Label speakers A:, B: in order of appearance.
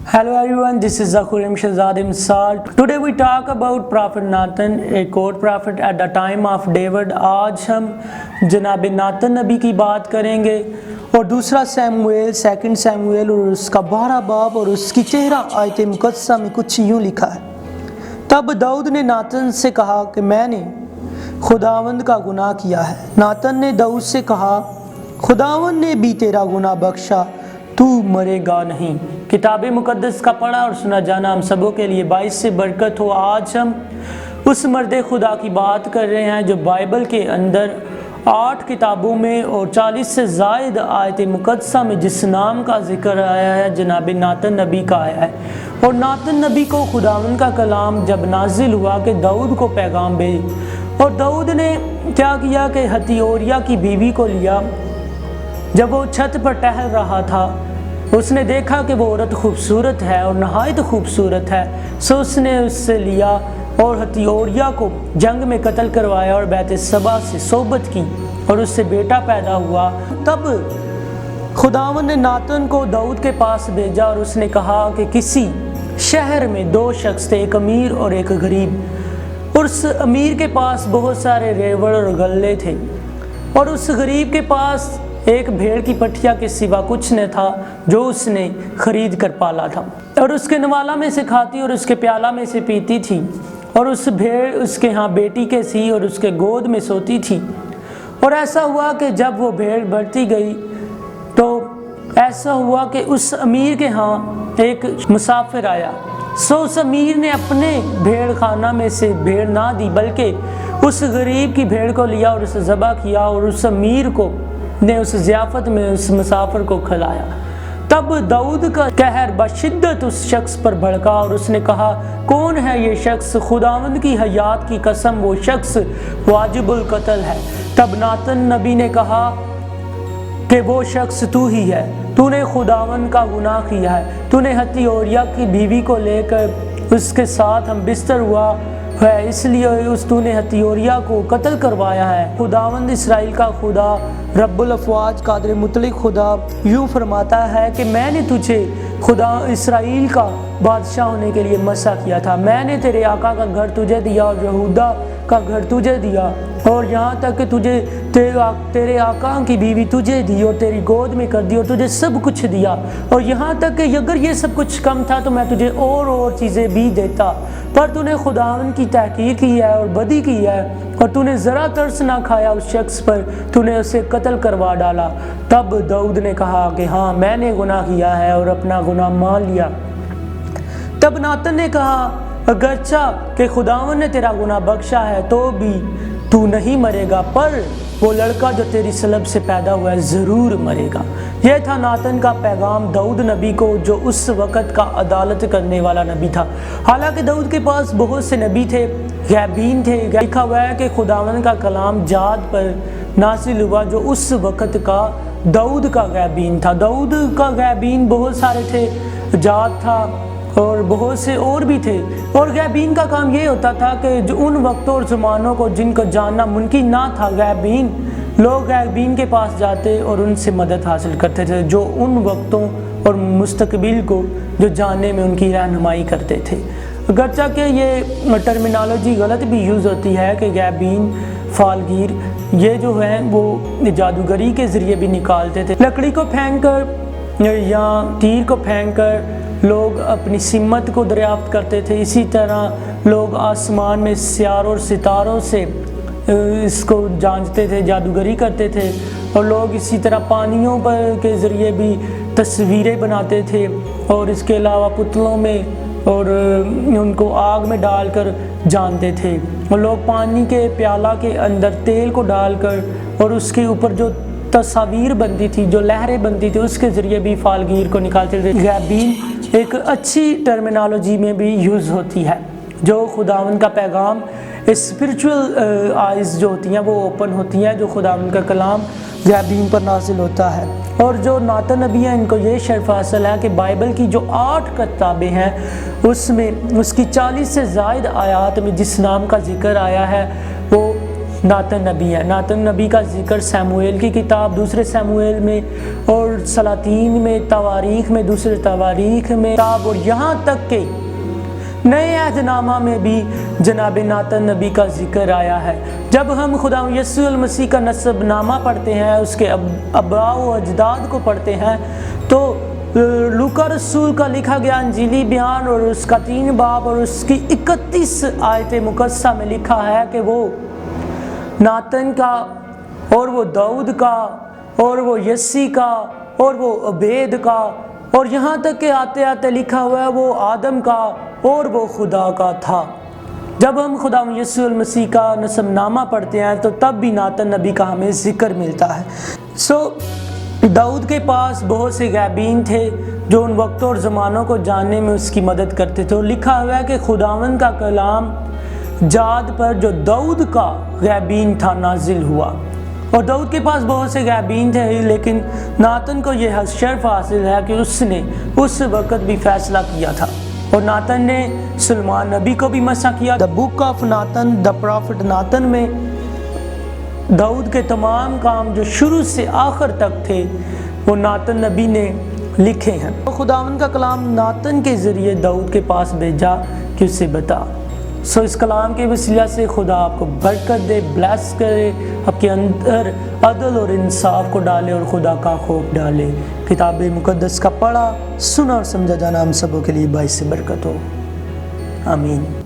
A: Hello everyone, this is Zakhurim Shahzad Misal. Today we talk about Prophet Nathan, a court prophet at the time of David. आज हम जनाब नातन नबी की बात करेंगे और दूसरा सैमुएल, सेकंड सैमुएल और उसका 12 बाब और उसकी 13 आयत मुकद्दसा में कुछ यूँ लिखा है। तब दाऊद ने नातन से कहा कि मैंने खुदावंद का गुनाह किया है। नातन ने दाऊद से कहा, खुदावंद ने भी तेरा गुनाह बख्शा, तू मरेगा नहीं। किताब मुकद्दस का पढ़ा और सुना जाना हम सबों के लिए बाइस से बरकत हो। आज हम उस मर्द खुदा की बात कर रहे हैं जो बाइबल के अंदर 8 किताबों में और 40 से ज़ायद आयत मुकद्दसा में जिस नाम का जिक्र आया है जनाब नातन नबी का आया है। और नातन नबी को खुदावंद का कलाम जब नाजिल हुआ कि दाऊद को पैगाम भेज, और दाऊद ने क्या किया कि हथियोरिया की बीवी को लिया। जब वो छत पर टहल रहा था उसने देखा कि वो औरत खूबसूरत है और नहायत खूबसूरत है, सो उसने उससे लिया और हथियोरिया को जंग में कत्ल करवाया और बैत सबा से सोबत की और उससे बेटा पैदा हुआ। तब खुदावंद ने नातन को दाऊद के पास भेजा और उसने कहा कि किसी शहर में 2 शख्स थे, एक अमीर और एक गरीब। उस अमीर के पास बहुत सारे रेवड़ और गल्ले थे और उस गरीब के पास एक भेड़ की पठिया के सिवा कुछ न था जो उसने खरीद कर पाला था, और उसके नवाला में से खाती और उसके प्याला में से पीती थी। और उस भेड़ उसके यहाँ बेटी के सी और उसके गोद में सोती थी। और ऐसा हुआ कि जब वो भेड़ बढ़ती गई तो ऐसा हुआ कि उस अमीर के यहाँ एक मुसाफिर आया। सो उस अमीर ने अपने भेड़ खाना में से भेड़ ना दी बल्कि उस गरीब की भेड़ को लिया और उसे ज़बह किया और उस अमीर को ने उस ज़ियाफ़त में उस मुसाफिर को खिलाया। तब दाऊद का कहर बशिद्दत उस शख्स पर भड़का और उसने कहा, कौन है ये शख्स? खुदावंद की हयात की कसम वो शख्स वाजिबुल कत्ल है। तब नातन नबी ने कहा कि वो शख्स तू ही है, तूने खुदावंद का गुनाह किया है, तूने हथियोरिया की बीवी को लेकर उसके साथ हम बिस्तर हुआ है, इसलिए तूने हथियोरिया को कत्ल करवाया है। खुदावंद इसराइल का खुदा रब्बुल अफ़वाज कादिर मुतलिक खुदा यूँ फरमाता है कि मैंने तुझे खुदा इसराइल का बादशाह होने के लिए मसा किया था। मैंने तेरे आका का घर तुझे दिया और यहूदा का घर तुझे दिया, और यहाँ तक कि तुझे तेरे आका की बीवी तुझे दी और तेरी गोद में कर दी और तुझे सब कुछ दिया। और यहाँ तक कि अगर ये सब कुछ कम था तो मैं तुझे और चीज़ें भी देता, पर तूने खुदावंद की तहकीर की है और बदी की है और तूने ज़रा तरस ना खाया उस शख्स पर, तूने उसे कत्ल करवा डाला। तब दाऊद ने कहा कि हाँ, मैंने गुनाह किया है और अपना गुनाह मान लिया। तब नातन ने कहा, अगरचा कि खुदावंद ने तेरा गुनाह बख्शा है तो भी तू नहीं मरेगा, पर वो लड़का जो तेरी सलब से पैदा हुआ है ज़रूर मरेगा। यह था नातन का पैगाम दाऊद नबी को, जो उस वक़्त का अदालत करने वाला नबी था। हालांकि दाऊद के पास बहुत से नबी थे, गैबीन थे। लिखा हुआ है कि खुदावंद का कलाम जाद पर नासिल हुआ जो उस वक़्त का दाऊद का गैबीन था। दाऊद का गैबीन बहुत सारे थे, जाद था और बहुत से और भी थे। और गैबीन का काम ये होता था कि जो उन वक्तों और ज़मानों को जिनको जानना मुमकिन ना था, गैबीन लोग गैबीन के पास जाते और उनसे मदद हासिल करते थे, जो उन वक्तों और मुस्तकबिल को जो जानने में उनकी रहनुमाई करते थे। अगरचा कि ये टर्मिनोलॉजी गलत भी यूज़ होती है कि गैबीन, फालगीर, ये जो है वो जादूगरी के ज़रिए भी निकालते थे। लकड़ी को फेंक कर या तीर को फेंक कर लोग अपनी सिमत को दरियाफ्त करते थे। इसी तरह लोग आसमान में सियारों और सितारों से इसको जांचते थे, जादूगरी करते थे। और लोग इसी तरह पानियों पर के ज़रिए भी तस्वीरें बनाते थे, और इसके अलावा पुतलों में और उनको आग में डालकर जानते थे। और लोग पानी के प्याला के अंदर तेल को डालकर और उसके ऊपर जो तस्वीर बनती थी, जो लहरें बनती थी, उसके ज़रिए भी फालगीर को निकालते थे। गैबीन एक अच्छी टर्मिनोलॉजी में भी यूज़ होती है, जो खुदावंद का पैगाम स्पिरिचुअल आइज़ जो होती हैं वो ओपन होती हैं, जो खुदावंद का कलाम गैबीन पर नाजिल होता है। और जो नातन नबी हैं इनको ये शर्फ हासिल है कि बाइबल की जो 8 किताबें हैं उसमें उसकी 40 से ज़ायद आयात में जिस नाम का जिक्र आया है वो ناتن نبی ہے۔ ناتن نبی کا ذکر سیموئیل کی کتاب دوسرے سیموئیل میں اور سلاطین میں، تواریخ میں، دوسرے تواریخ میں، اور یہاں تک کہ نئے عہد نامہ میں بھی جناب ناتن نبی کا ذکر آیا ہے۔ جب ہم خدا یسوع المسیح کا نسب نامہ پڑھتے ہیں، اس کے آباء و اجداد کو پڑھتے ہیں، تو لوکا رسول کا لکھا گیا انجیلی بیان اور اس کا 3 باب اور اس کی 31 آیت مقدسہ میں لکھا ہے کہ وہ ناتن کا اور وہ داؤد کا اور وہ یسی کا اور وہ عبید کا، اور یہاں تک کہ آتے آتے لکھا ہوا ہے وہ آدم کا اور وہ خدا کا تھا۔ جب ہم خدا یسوع المسیح کا نسب نامہ پڑھتے ہیں تو تب بھی ناتن نبی کا ہمیں ذکر ملتا ہے۔ داؤد کے پاس بہت سے غیبین تھے جو ان وقتوں اور زمانوں کو جاننے میں اس کی مدد کرتے تھے، اور لکھا ہوا ہے کہ خداوند کا کلام جاد پر جو داؤد کا غیبین تھا نازل ہوا، اور داؤد کے پاس بہت سے غیبین تھے، لیکن ناتن کو یہ شرف حاصل ہے کہ اس نے اس وقت بھی فیصلہ کیا تھا، اور ناتن نے سلمان نبی کو بھی مسح کیا۔ دا بک آف ناتن، دا پروفٹ ناتن میں داؤد کے تمام کام جو شروع سے آخر تک تھے وہ ناتن نبی نے لکھے ہیں۔ خداوند کا کلام ناتن کے ذریعے داؤد کے پاس بھیجا کہ اسے بتا۔ اس کلام کے وسیلہ سے خدا آپ کو برکت دے، بلیس کرے، آپ کے اندر عدل اور انصاف کو ڈالے اور خدا کا خوف ڈالے۔ کتاب مقدس کا پڑھا، سنا اور سمجھا جانا ہم سبوں کے لیے باعث برکت ہو، آمین۔